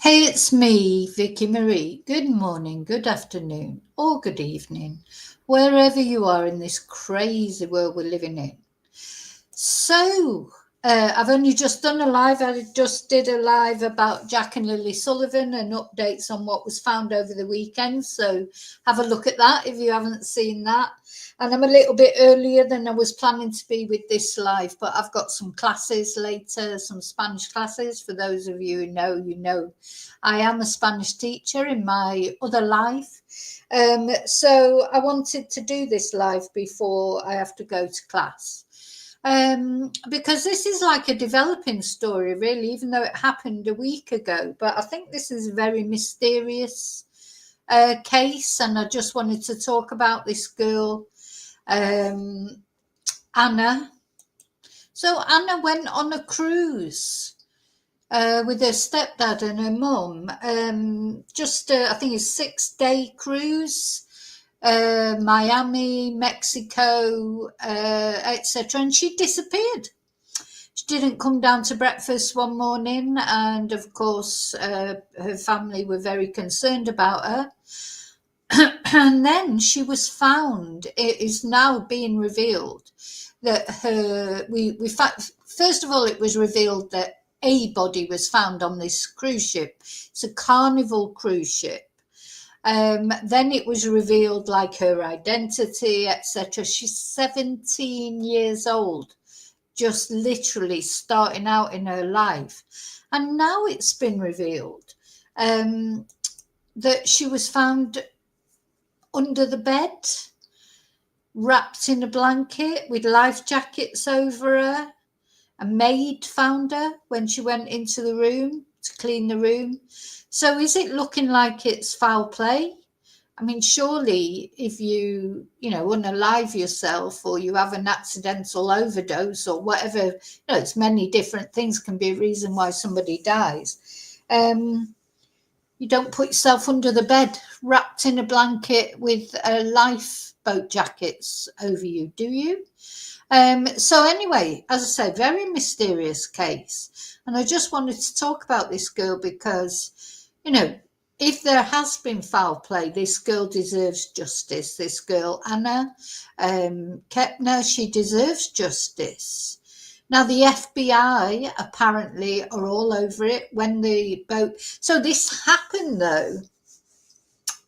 Hey, it's me, Vicky Marie. Good morning, good afternoon, or good evening, wherever you are in this crazy world we're living in. I've only just done a live. I just did a live about Jack and Lily Sullivan and updates on what was found over the weekend. So have a look at that if you haven't seen that. And I'm a little bit earlier than I was planning to be with this live, but I've got some classes later, some Spanish classes. For those of you who know, I am a Spanish teacher in my other life. So I wanted to do this live before I have to go to class. Because this is like a developing story, really, even though it happened a week ago. But I think this is a very mysterious case, and I just wanted to talk about this girl, Anna. So Anna went on a cruise with her stepdad and her mum. I think it's 6-day cruise. Miami, Mexico, etc. And she disappeared. She didn't come down to breakfast one morning, and of course, her family were very concerned about her. And then she was found. It is now being revealed that first of all, it was revealed that a body was found on this cruise ship. It's a Carnival cruise ship. Then it was revealed like her identity, etc. She's 17 years old, just literally starting out in her life. And now it's been revealed that she was found under the bed, wrapped in a blanket with life jackets over her. A maid found her when she went into the room to clean the room. So is it looking like it's foul play? I mean, surely if you unalive yourself, or you have an accidental overdose or whatever, it's many different things can be a reason why somebody dies. You don't put yourself under the bed wrapped in a blanket with lifeboat jackets over you, do you? So anyway, as I say, very mysterious case. And I just wanted to talk about this girl because, if there has been foul play, this girl deserves justice. This girl, Anna Kepner, she deserves justice. Now, the FBI apparently are all over it when the boat... So this happened, though,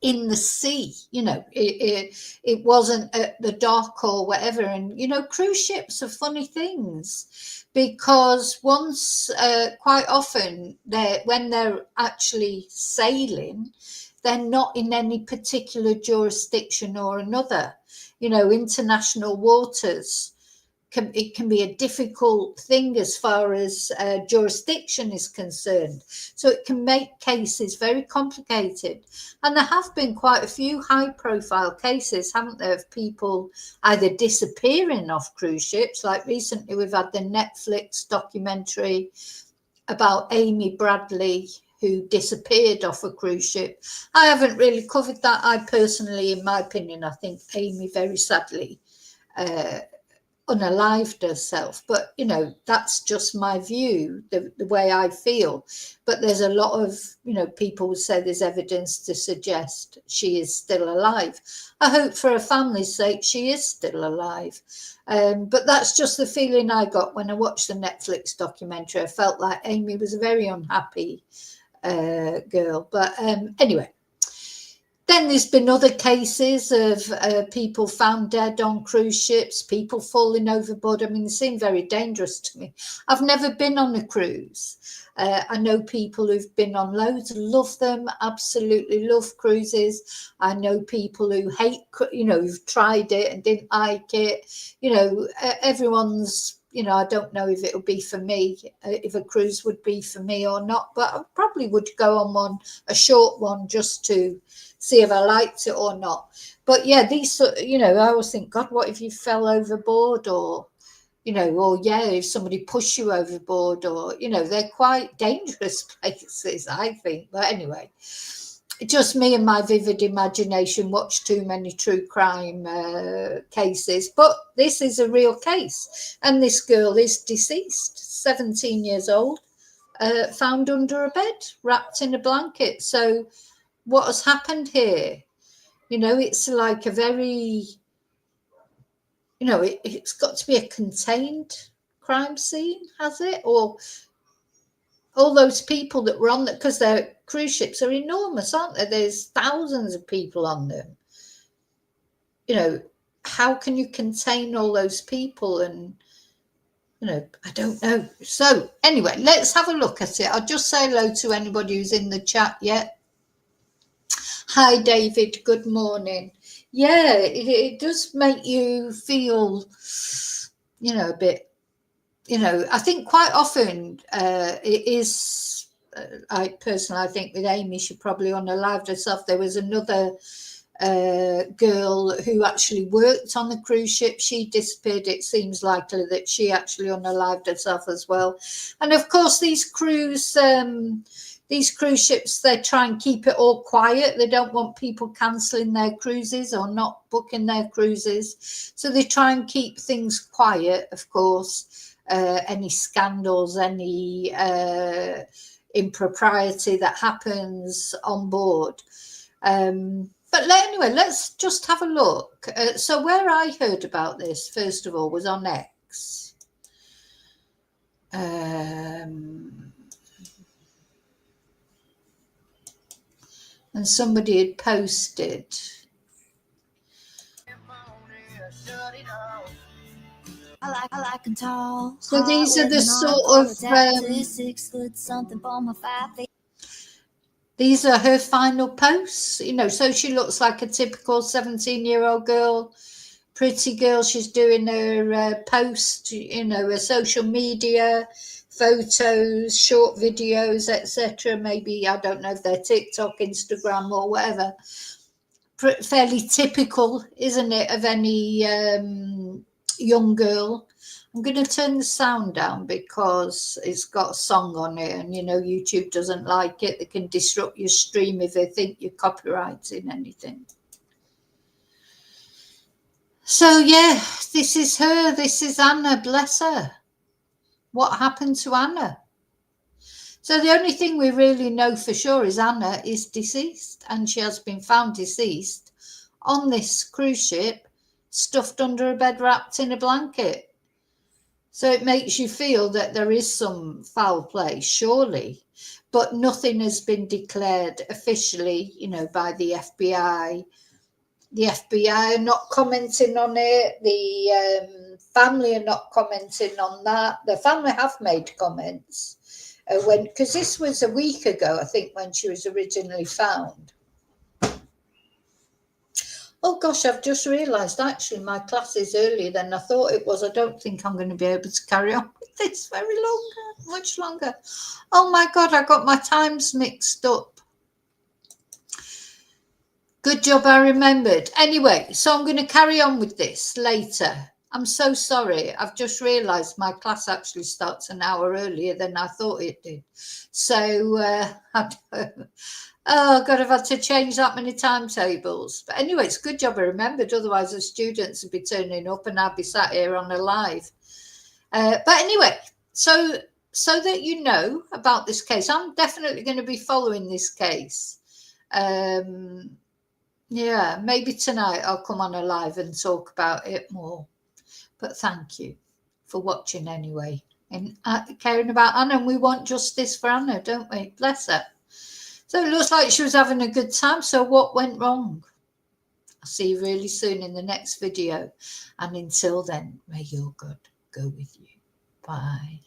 in the sea. It wasn't at the dock or whatever. And cruise ships are funny things, because quite often when they're actually sailing, they're not in any particular jurisdiction or another. International waters, it can be a difficult thing as far as jurisdiction is concerned. So it can make cases very complicated. And there have been quite a few high-profile cases, haven't there, of people either disappearing off cruise ships. Like recently, we've had the Netflix documentary about Amy Bradley, who disappeared off a cruise ship. I haven't really covered that. I personally, in my opinion, I think Amy very sadly unalived herself, but that's just my view, the way I feel. But there's a lot of people who say there's evidence to suggest she is still alive. I hope for her family's sake she is still alive, but that's just the feeling I got when I watched the Netflix documentary. I felt like Amy was a very unhappy girl. But anyway, then there's been other cases of people found dead on cruise ships, people falling overboard. I mean, they seem very dangerous to me. I've never been on a cruise. I know people who've been on loads, love them, absolutely love cruises. I know people who hate, who've tried it and didn't like it. Everyone's, I don't know if it'll be for me, if a cruise would be for me or not, but I probably would go on one, a short one, just to see if I liked it or not. But yeah, these, I always think, God, what if you fell overboard, or, if somebody pushed you overboard, or, they're quite dangerous places, I think. But anyway, just me and my vivid imagination watch too many true crime cases. But this is a real case. And this girl is deceased, 17 years old. found under a bed, wrapped in a blanket. So what has happened here? You know, it's like a very, you know, it's got to be a contained crime scene, has it? Or all those people that were on that, because their cruise ships are enormous, aren't they? There's thousands of people on them. You know, how can you contain all those people? And, you know, I don't know. So anyway, let's have a look at it. I'll just say hello to anybody who's in the chat yet. Hi, David. Good morning. Yeah, it does make you feel, you know, a bit, you know, I think quite often it is, I think with Amy, she probably unalived herself. There was another girl who actually worked on the cruise ship. She disappeared. It seems likely that she actually unalived herself as well. And of course, these cruise ships, they try and keep it all quiet. They don't want people cancelling their cruises or not booking their cruises. So they try and keep things quiet, of course. Any scandals, any impropriety that happens on board. But anyway, let's just have a look. So where I heard about this, first of all, was on X. And somebody had posted. I like and tall. So these are the sort of these are her final posts, you know. So she looks like a typical 17-year-old girl, pretty girl. She's doing her post, you know, her social media photos, short videos, etc. Maybe, I don't know if they're TikTok, Instagram, or whatever. Fairly typical, isn't it, of any young girl. I'm going to turn the sound down because it's got a song on it, and you know YouTube doesn't like it. They can disrupt your stream if they think you're copyrighting anything. So yeah, this is her. This is Anna, bless her. What happened to Anna? So the only thing we really know for sure is Anna is deceased, and she has been found deceased on this cruise ship, stuffed under a bed, wrapped in a blanket. So it makes you feel that there is some foul play, surely, but nothing has been declared officially, you know, by the FBI. The FBI are not commenting on it. The family are not commenting on that. The family have made comments because this was a week ago, I think, when she was originally found. Oh gosh, I've just realised actually my class is earlier than I thought it was. I don't think I'm going to be able to carry on with this very much longer. Oh my God, I got my times mixed up. Good job I remembered. Anyway, so I'm going to carry on with this later. I'm so sorry. I've just realised my class actually starts an hour earlier than I thought it did. So, oh God, I've had to change that many timetables. But anyway, it's a good job I remembered. Otherwise, the students would be turning up and I'd be sat here on a live. But anyway, so that you know about this case, I'm definitely going to be following this case. Yeah, maybe tonight I'll come on a live and talk about it more. But thank you for watching anyway and caring about Anna. And we want justice for Anna, don't we? Bless her. So it looks like she was having a good time. So what went wrong? I'll see you really soon in the next video. And until then, may your God go with you. Bye.